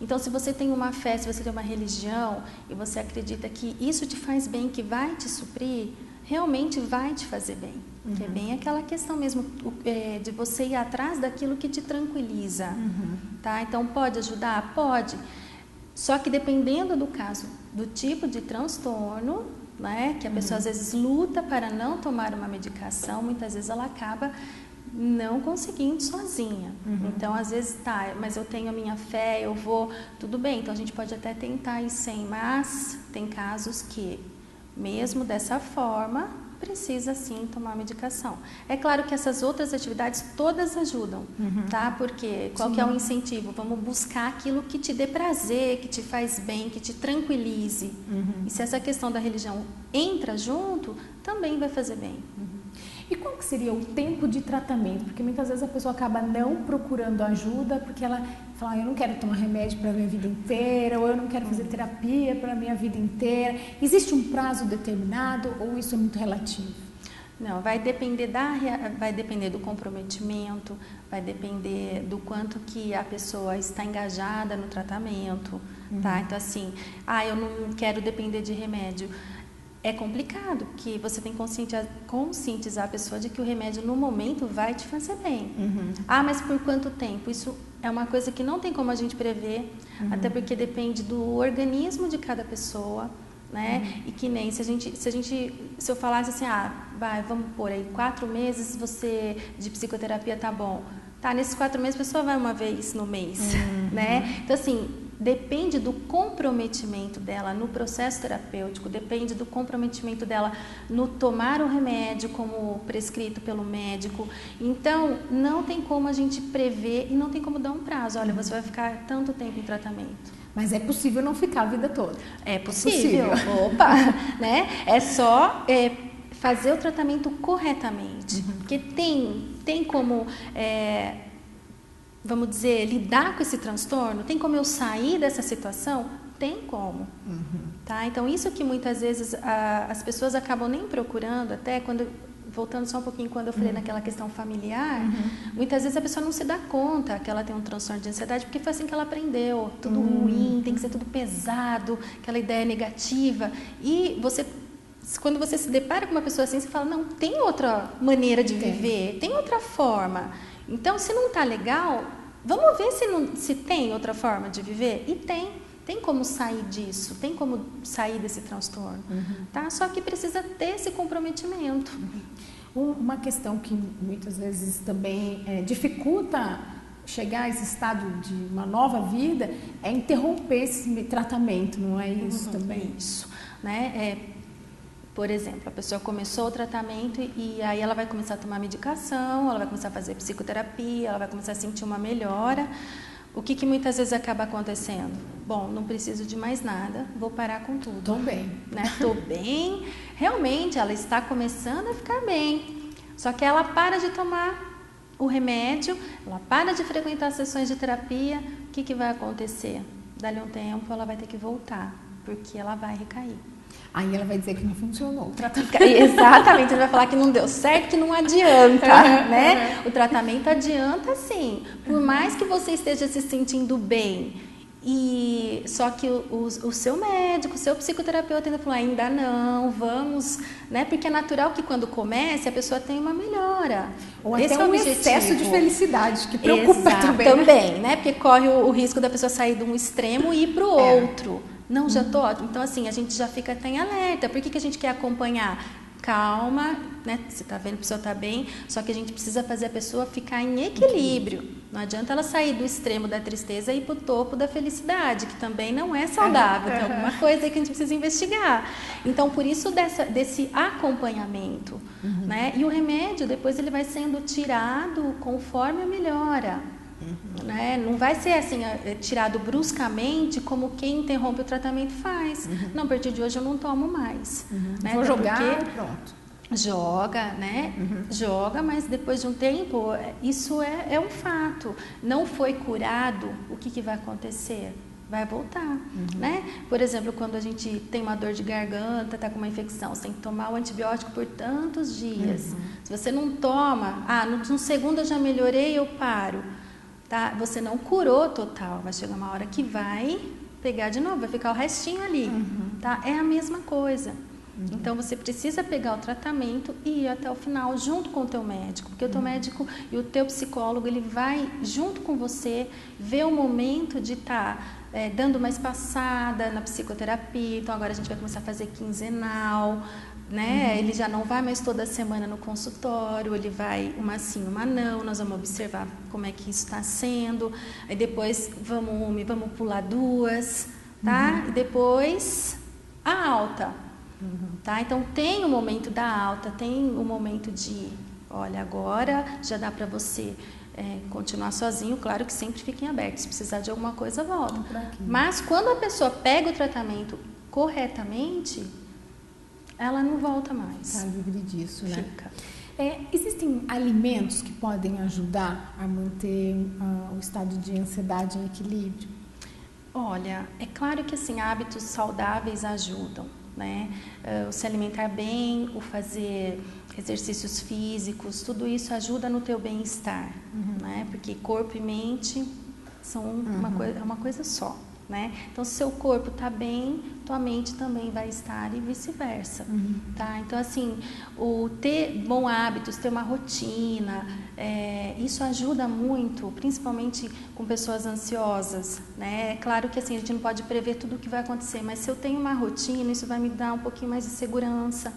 Então, se você tem uma fé, se você tem uma religião e você acredita que isso te faz bem, que vai te suprir, realmente vai te fazer bem. Que é bem aquela questão mesmo de você ir atrás daquilo que te tranquiliza. Tá? Então, pode ajudar? Pode. Só que dependendo do caso, do tipo de transtorno, né, que a pessoa às vezes luta para não tomar uma medicação, muitas vezes ela acaba não conseguindo sozinha. Então, às vezes, mas eu tenho a minha fé, eu vou, tudo bem, então a gente pode até tentar ir sem, mas tem casos que, mesmo dessa forma, precisa sim tomar medicação. É claro que essas outras atividades todas ajudam, tá? Porque qual que é o incentivo? Vamos buscar aquilo que te dê prazer, que te faz bem, que te tranquilize. E se essa questão da religião entra junto, também vai fazer bem. E qual que seria o tempo de tratamento? Porque muitas vezes a pessoa acaba não procurando ajuda porque ela fala, eu não quero tomar remédio para a minha vida inteira, ou eu não quero fazer terapia para a minha vida inteira. Existe um prazo determinado ou isso é muito relativo? Não, vai depender do comprometimento, vai depender do quanto que a pessoa está engajada no tratamento, tá? Então, assim, eu não quero depender de remédio. É complicado, que você tem que conscientizar a pessoa de que o remédio no momento vai te fazer bem. Mas por quanto tempo? Isso é uma coisa que não tem como a gente prever, até porque depende do organismo de cada pessoa, né? E que nem se eu falasse assim, vamos pôr aí 4 meses de psicoterapia tá bom. Tá, nesses 4 meses a pessoa vai uma vez no mês, né? Então, assim, depende do comprometimento dela no processo terapêutico, depende do comprometimento dela no tomar o remédio como prescrito pelo médico. Então, não tem como a gente prever e não tem como dar um prazo. Olha, você vai ficar tanto tempo em tratamento. Mas é possível não ficar a vida toda. É possível. Opa! Né? É só fazer o tratamento corretamente. Porque tem como... vamos dizer, lidar com esse transtorno? Tem como eu sair dessa situação? Tem como. Tá? Então, isso que muitas vezes as pessoas acabam nem procurando, até quando, voltando só um pouquinho quando eu falei naquela questão familiar, muitas vezes a pessoa não se dá conta que ela tem um transtorno de ansiedade, porque foi assim que ela aprendeu. Tudo ruim, tem que ser tudo pesado, aquela ideia negativa. E quando você se depara com uma pessoa assim, você fala, não, tem outra maneira de viver, tem outra forma. Então, se não está legal, vamos ver se tem outra forma de viver? E tem como sair disso, tem como sair desse transtorno. Tá? Só que precisa ter esse comprometimento. Uma questão que muitas vezes também dificulta chegar a esse estado de uma nova vida é interromper esse tratamento, não é isso também? Isso, né? Por exemplo, a pessoa começou o tratamento e aí ela vai começar a tomar medicação, ela vai começar a fazer psicoterapia, ela vai começar a sentir uma melhora. O que muitas vezes acaba acontecendo? Bom, não preciso de mais nada, vou parar com tudo. Estou bem. Estou bem. Realmente, ela está começando a ficar bem. Só que ela para de tomar o remédio, ela para de frequentar sessões de terapia. O que vai acontecer? Dali um tempo, ela vai ter que voltar, porque ela vai recair. Aí ela vai dizer que não funcionou o tratamento. Exatamente, ele vai falar que não deu certo, que não adianta, né? O tratamento adianta sim, por mais que você esteja se sentindo bem. Só que o seu médico, o seu psicoterapeuta ainda falou, ainda não, vamos, né? Porque é natural que quando comece a pessoa tenha uma melhora. Ou até um excesso de felicidade, que preocupa também, né? Porque corre o risco da pessoa sair de um extremo e ir para o outro. Não, já estou ótimo. Então, assim, a gente já fica até em alerta. Por que a gente quer acompanhar? Calma, né? Você está vendo que a pessoa está bem, só que a gente precisa fazer a pessoa ficar em equilíbrio. Não adianta ela sair do extremo da tristeza e ir para o topo da felicidade, que também não é saudável. Tem alguma coisa aí que a gente precisa investigar. Então, por isso desse acompanhamento. Né? E o remédio, depois ele vai sendo tirado conforme a melhora. Né? Não vai ser assim, tirado bruscamente como quem interrompe o tratamento faz. Não, a partir de hoje eu não tomo mais. Né? Vou jogar, pronto. Joga, né? Joga, mas depois de um tempo, isso é um fato. Não foi curado, o que vai acontecer? Vai voltar, né? Por exemplo, quando a gente tem uma dor de garganta, está com uma infecção, você tem que tomar o antibiótico por tantos dias. Se você não toma, no segundo eu já melhorei, eu paro. Tá? Você não curou total, vai chegar uma hora que vai pegar de novo, vai ficar o restinho ali. Tá? É a mesma coisa. Então, você precisa pegar o tratamento e ir até o final junto com o teu médico, porque o teu médico e o teu psicólogo, ele vai junto com você ver o momento de estar dando uma espaçada na psicoterapia. Então, agora a gente vai começar a fazer quinzenal, né? Ele já não vai mais toda semana no consultório, ele vai uma sim, uma não, nós vamos observar como é que isso está sendo, aí depois vamos pular 2, tá? E depois a alta, tá? Então tem o momento da alta, tem o momento de, olha, agora já dá para você continuar sozinho, claro que sempre fiquem abertos, se precisar de alguma coisa, volta. Mas quando a pessoa pega o tratamento corretamente, ela não volta mais. Está livre disso, né? Fica. Existem alimentos que podem ajudar a manter o estado de ansiedade em equilíbrio? Olha, é claro que assim, hábitos saudáveis ajudam, né? O se alimentar bem, o fazer exercícios físicos, tudo isso ajuda no teu bem-estar, né? Porque corpo e mente são uma coisa só. Né? Então, se seu corpo está bem, tua mente também vai estar e vice-versa. Tá? Então, assim, ter bons hábitos, ter uma rotina, isso ajuda muito, principalmente com pessoas ansiosas. Né? É claro que assim, a gente não pode prever tudo o que vai acontecer, mas se eu tenho uma rotina, isso vai me dar um pouquinho mais de segurança.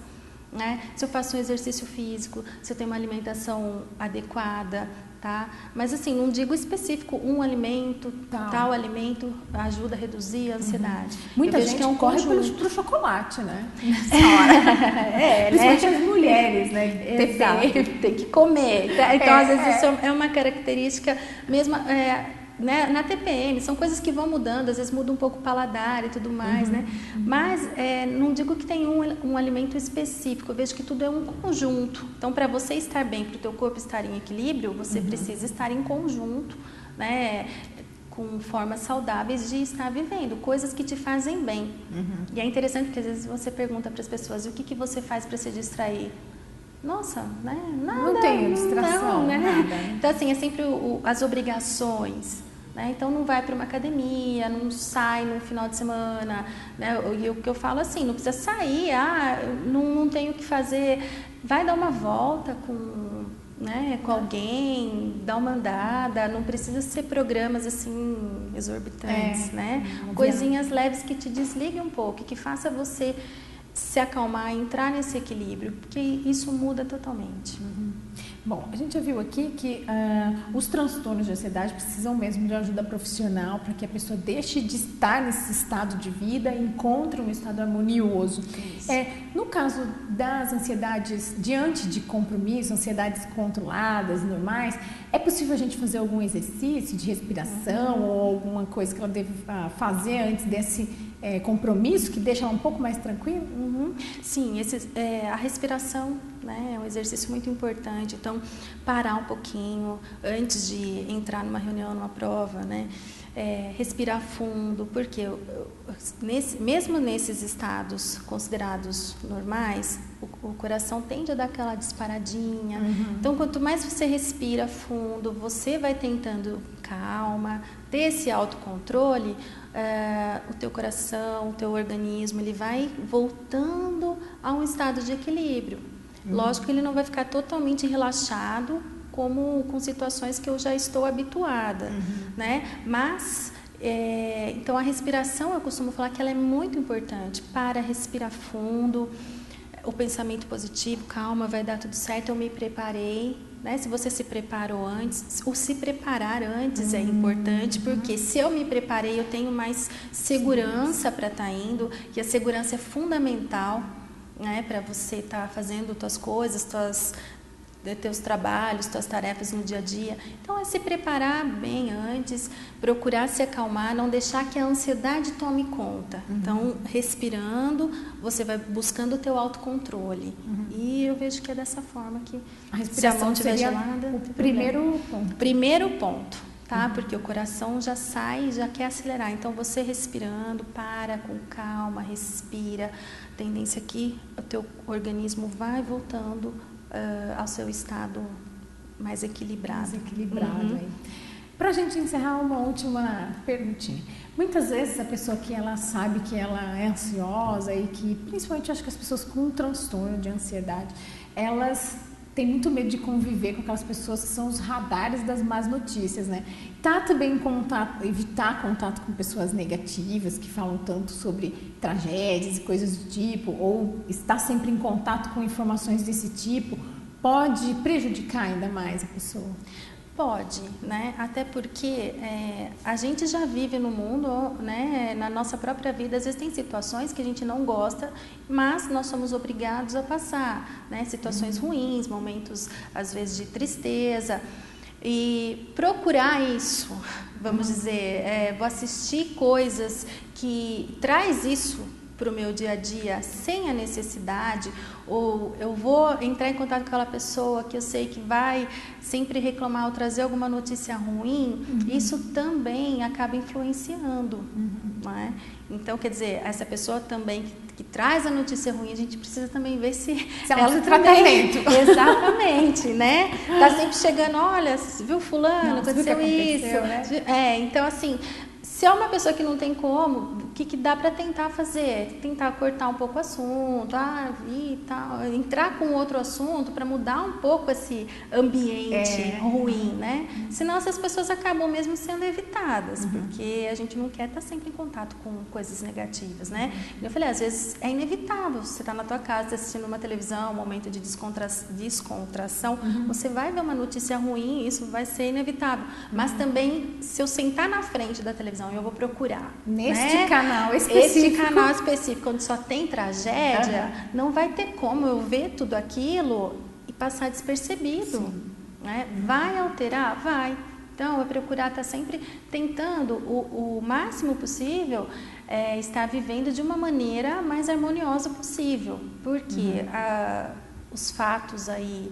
Né? Se eu faço um exercício físico, se eu tenho uma alimentação adequada, tá? Mas assim, não digo específico, um alimento, tal alimento ajuda a reduzir a ansiedade. Muita gente que é um corre conjunto. pro chocolate, né? Principalmente as mulheres, né? Exato, tem que comer. Então, às vezes, isso é uma característica mesmo... né, na TPM, são coisas que vão mudando, às vezes muda um pouco o paladar e tudo mais, né? Mas não digo que tem um alimento específico, eu vejo que tudo é um conjunto. Então, para você estar bem, para o teu corpo estar em equilíbrio, você precisa estar em conjunto, né? Com formas saudáveis de estar vivendo, coisas que te fazem bem. E é interessante porque às vezes você pergunta para as pessoas, o que você faz para se distrair? Nossa, né? Nada, não tenho distração, né? nada. Então, assim, é sempre as obrigações, né? Então, não vai para uma academia, não sai no final de semana, né? E o que eu falo assim, não precisa sair, não tenho o que fazer, vai dar uma volta com alguém, dá uma andada, não precisa ser programas assim exorbitantes, né? Coisinhas leves que te desliguem um pouco, que faça você se acalmar, entrar nesse equilíbrio, porque isso muda totalmente. Bom, a gente já viu aqui que os transtornos de ansiedade precisam mesmo de ajuda profissional para que a pessoa deixe de estar nesse estado de vida e encontre um estado harmonioso. No caso das ansiedades diante de compromisso, ansiedades controladas, normais, é possível a gente fazer algum exercício de respiração ou alguma coisa que ela deve fazer antes desse compromisso que deixa ela um pouco mais tranquila? Sim, a respiração, né, é um exercício muito importante. Então, parar um pouquinho antes de entrar numa reunião, numa prova, né? Respirar fundo, porque mesmo nesses estados considerados normais, o coração tende a dar aquela disparadinha. Então, quanto mais você respira fundo, você vai tentando calma, ter esse autocontrole, o teu coração, o teu organismo, ele vai voltando a um estado de equilíbrio. Lógico que ele não vai ficar totalmente relaxado, como com situações que eu já estou habituada, né? Mas, então a respiração, eu costumo falar que ela é muito importante para respirar fundo, o pensamento positivo, calma, vai dar tudo certo, eu me preparei, né? Se você se preparou antes, o se preparar antes é importante, porque se eu me preparei, eu tenho mais segurança para estar indo, e a segurança é fundamental, né, para você estar fazendo tuas coisas, teus trabalhos, tuas tarefas no dia a dia. Então, é se preparar bem antes, procurar se acalmar, não deixar que a ansiedade tome conta. Então, respirando, você vai buscando o teu autocontrole. E eu vejo que é dessa forma que a respiração se a mão estiver gelada, o primeiro ponto. Primeiro ponto, tá? Porque o coração já sai, já quer acelerar. Então, você respirando, para com calma, respira. A tendência é que o teu organismo vai voltando ao seu estado mais equilibrado. Para a gente encerrar, uma última perguntinha. Muitas vezes a pessoa que ela sabe que ela é ansiosa e que, principalmente, acho que as pessoas com transtorno de ansiedade, elas têm muito medo de conviver com aquelas pessoas que são os radares das más notícias, né? Tá também em contato, evitar contato com pessoas negativas que falam tanto sobre tragédias e coisas do tipo, ou estar sempre em contato com informações desse tipo, pode prejudicar ainda mais a pessoa? Pode, né? Até porque a gente já vive no mundo, né? Na nossa própria vida, às vezes tem situações que a gente não gosta, mas nós somos obrigados a passar, né? Situações ruins, momentos às vezes de tristeza, e procurar isso, vamos dizer, vou assistir coisas que traz isso para o meu dia a dia sem a necessidade, ou eu vou entrar em contato com aquela pessoa que eu sei que vai sempre reclamar ou trazer alguma notícia ruim, isso também acaba influenciando, não é? Então, quer dizer, essa pessoa também que traz a notícia ruim, a gente precisa também ver se ela tem tratamento. Exatamente, né? Tá sempre chegando, olha, viu fulano, aconteceu isso. Né? Então assim, se é uma pessoa que não tem como, que dá para tentar fazer? Tentar cortar um pouco o assunto, entrar com outro assunto para mudar um pouco esse ambiente ruim, né? Senão essas pessoas acabam mesmo sendo evitadas, porque a gente não quer estar sempre em contato com coisas negativas, né? Eu falei, às vezes é inevitável, você está na tua casa assistindo uma televisão, um momento de descontração, você vai ver uma notícia ruim, isso vai ser inevitável. Mas também, se eu sentar na frente da televisão e eu vou procurar neste canal específico, onde só tem tragédia, não vai ter como eu ver tudo aquilo e passar despercebido. Né? Vai alterar? Vai. Então, eu vou procurar estar sempre tentando o máximo possível estar vivendo de uma maneira mais harmoniosa possível, porque os fatos aí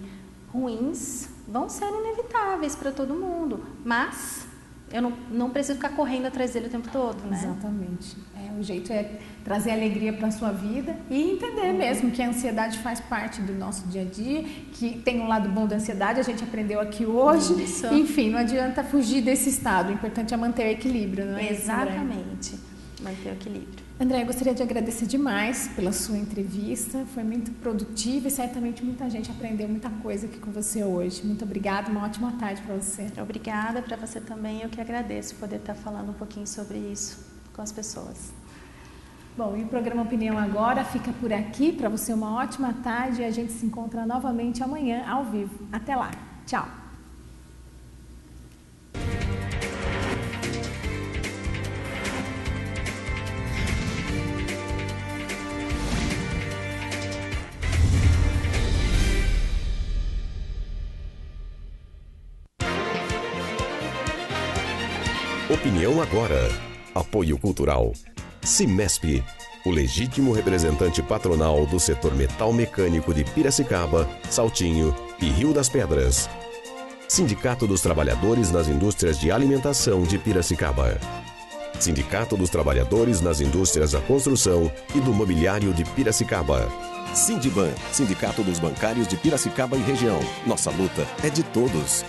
ruins vão ser inevitáveis para todo mundo, mas eu não preciso ficar correndo atrás dele o tempo todo, né? Exatamente. O jeito é trazer alegria para a sua vida e entender mesmo que a ansiedade faz parte do nosso dia a dia, que tem um lado bom da ansiedade, a gente aprendeu aqui hoje. Isso. Enfim, não adianta fugir desse estado, o importante é manter o equilíbrio, não é? Exatamente, manter o equilíbrio. André, eu gostaria de agradecer demais pela sua entrevista, foi muito produtiva e certamente muita gente aprendeu muita coisa aqui com você hoje. Muito obrigada, uma ótima tarde para você. Obrigada para você também, eu que agradeço poder estar falando um pouquinho sobre isso com as pessoas. Bom, e o programa Opinião Agora fica por aqui, para você uma ótima tarde e a gente se encontra novamente amanhã ao vivo. Até lá, tchau! Opinião Agora. Apoio Cultural. Cimesp, o legítimo representante patronal do setor metal mecânico de Piracicaba, Saltinho e Rio das Pedras. Sindicato dos Trabalhadores nas Indústrias de Alimentação de Piracicaba. Sindicato dos Trabalhadores nas Indústrias da Construção e do Mobiliário de Piracicaba. Sindiban, Sindicato dos Bancários de Piracicaba e Região. Nossa luta é de todos.